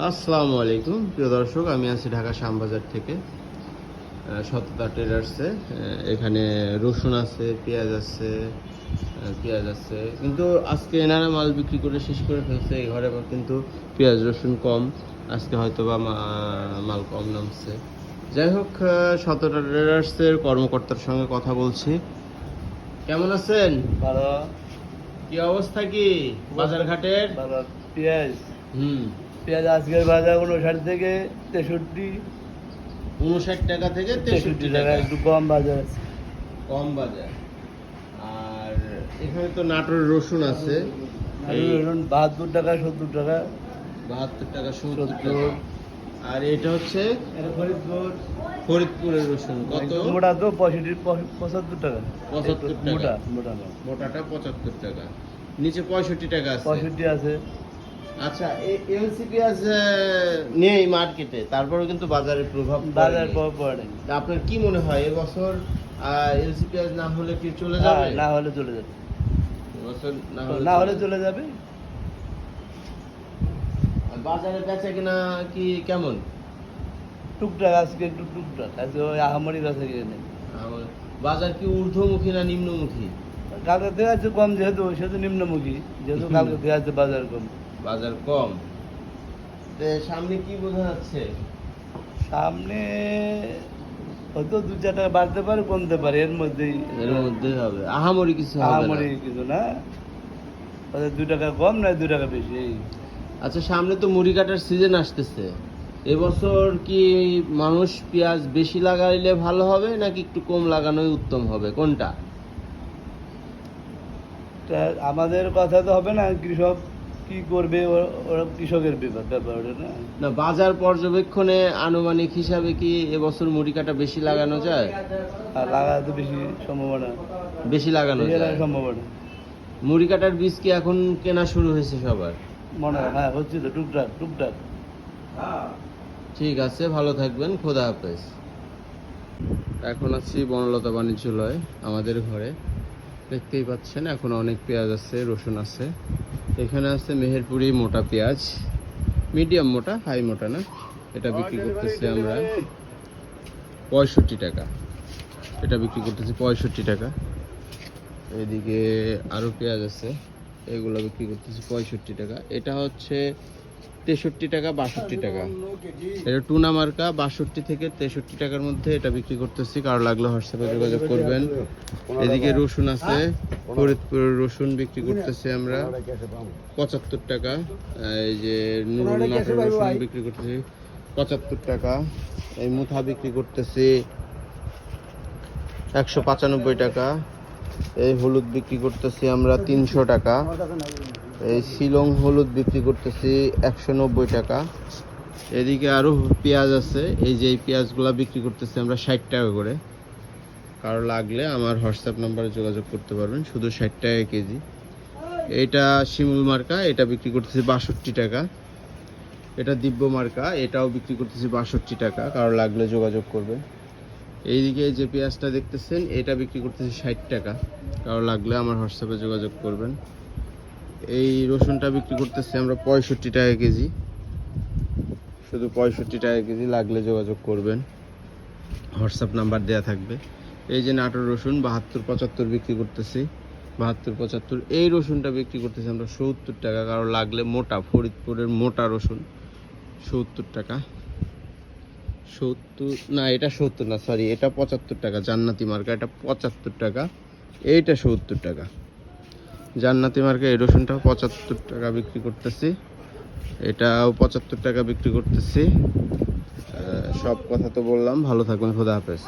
আসসালামু আলাইকুম প্রিয় দর্শক, আমি আছি ঢাকা শ্যামবাজার থেকে সততা ট্রেডার্সে। এখানে রসুন আছে, পেঁয়াজ আছে, কিন্তু আজকে এনারা মাল বিক্রি করে শেষ করে ফেলছে। এই ঘরে আবার কিন্তু পেঁয়াজ রসুন কম, আজকে হয়তো বা মাল কম নামছে। যাই হোক, সততা ট্রেডার্সের কর্মকর্তার সঙ্গে কথা বলছি। কেমন আছেন? ভালো। কি অবস্থা, কি বাজার ঘাটের? ভালো। পেঁয়াজ পেঁয়াজ আজকের বাজার 59 থেকে 63। 59 টাকা থেকে 63 টাকা, টাকা, একটু কম বাজার আছে। কম বাজার। আর এখানে তো নাটোর রসুন আছে, এই 72 টাকা, 70 টাকা, 72 টাকা, 70 টাকা। আর এটা হচ্ছে ফরিদপুর। ফরিদপুরের রসুন কত? মোটা তো 75 টাকা। 75 টাকা, মোটা মোটা না, মোটাটা 75 টাকা, নিচে 65 টাকা আছে। 65 আছে। আচ্ছা, এলসি পেঁয়াজ নেই মার্কেটে, তারপরেও কিন্তু বাজারে প্রভাব বাজার পড়ে। আপনার কি মনে হয় এবছর এলসি পেঁয়াজ না হলে কি চলে যাবে? না হলে চলে যাবে, এবছর না হলে চলে যাবে। বাজারে বেচা কিনা কি কেমন? টুকটাক, আজকে একটু টুকটাক, আজকে ওই আহামরি বেচা কিনে নেই। বাজার কি ঊর্ধ্বমুখী না নিম্নমুখী? কালকে থেকে আছে কম, যেহেতু সেহেতু নিম্নমুখী, যেহেতু কালকে থেকে আছে বাজার কম। বাজার কম, সামনে কি বোঝা যাচ্ছে? সামনে হয়তো 2-4 টাকা বাড়তে পারে, কমতে পারে, এর মধ্যেই হবে, আহামরি কিছু হবে না। আহামরি কিছু না, হয়তো 2 টাকা কম নয় 2 টাকা বেশি এই। আচ্ছা, সামনে তো মুড়ি কাটার সিজন আসতেছে, এবছর কি মানুষ পেঁয়াজ বেশি লাগাইলে ভালো হবে নাকি একটু কম লাগানোই উত্তম হবে, কোনটা? তা আমাদের কথা তো হবে না, কৃষক কি করবে, ওরা কৃষকের ব্যাপার ওটা না। না, বাজার পর্যবেক্ষণে আনুমানিক হিসাবে কি এবছর মুড়ি কাটা বেশি লাগানো যায়? আর লাগাতে তো বেশি সম্ভাবনা, বেশি লাগানো যায় সম্ভাবনা। মুড়ি কাটার বীজ কি এখন কেনা শুরু হয়েছে সবার? মনে হয় হ্যাঁ, হচ্ছে তো টুকটাক টুকটাক। ঠিক আছে, ভালো থাকবেন, খোদা হাফেজ। এখন আছি বনলতা বাণিজ্যালয়, আমাদের ঘরে দেখতেই পাচ্ছেন এখন অনেক পেঁয়াজ আছে, রসুন আছে। এখানে আছে মেহেরপুরি মোটা পেঁয়াজ, মিডিয়াম মোটা, হাই মোটা না। এটা বিক্রি করতেছি আমরা 65 টাকা, এটা বিক্রি করতেছি 65 টাকা। এদিকে আরও পেঁয়াজ আছে, এগুলো বিক্রি করতেছি 65 টাকা। এটা হচ্ছে 63 টাকা, 62 টাকা। এটা টুনা মার্কা, 62 থেকে 63 টাকার মধ্যে এটা বিক্রি করতেছি। কারো লাগলে হোয়াটসঅ্যাপে যোগাযোগ করবেন। এদিকে রসুন আছে, ফরিদপুরের রসুন বিক্রি করতেছি আমরা 75 টাকা। এই যে নুরুল নাটোর রসুন বিক্রি করতেছি 75 টাকা। এই মুথা বিক্রি করতেছি 195 টাকা। এই হলুদ বিক্রি করতেছি আমরা 300 টাকা। এই শিলং হলুদ বিক্রি করতেছি 190 টাকা। এদিকে আরও পেঁয়াজ আছে, এই যে এই পেঁয়াজগুলো বিক্রি করতেছি আমরা 60 টাকা করে। কারো লাগলে আমার হোয়াটসঅ্যাপ নাম্বারে যোগাযোগ করতে পারবেন, শুধু 60 টাকা কেজি। এটা শিমুল মার্কা, এটা বিক্রি করতেছি 62 টাকা। এটা দিব্য মার্কা, এটাও বিক্রি করতেছি 62 টাকা। কারো লাগলে যোগাযোগ করবেন। এইদিকে যে পেঁয়াজটা দেখতেছেন এটা বিক্রি করতেছি 60 টাকা। কারো লাগলে আমার হোয়াটসঅ্যাপে যোগাযোগ করবেন। এই রসুনটা বিক্রি করতেছি আমরা 65 টাকা কেজি, শুধু 65 টাকা কেজি, লাগলে যোগাযোগ করবেন, হোয়াটসঅ্যাপ নাম্বার দেওয়া থাকবে। এই যে নাটোর রসুন 72-75 বিক্রি করতেছি, 72-75। এই রসুনটা বিক্রি করতেছি আমরা 70 টাকা। কারো লাগলে মোটা, ফরিদপুরের মোটা রসুন 70 টাকা। 70 না, এটা 70 না, সরি, এটা 75 টাকা। জান্নাতি মার্কা, এটা 75 টাকা, এইটা 70 টাকা। জান্নাতি মার্কা এই রসুনটাও 75 টাকা বিক্রি করতেছি, এটাও 75 টাকা বিক্রি করতেছি। সব কথা তো বললাম, ভালো থাকবেন, খোদা হাফেজ।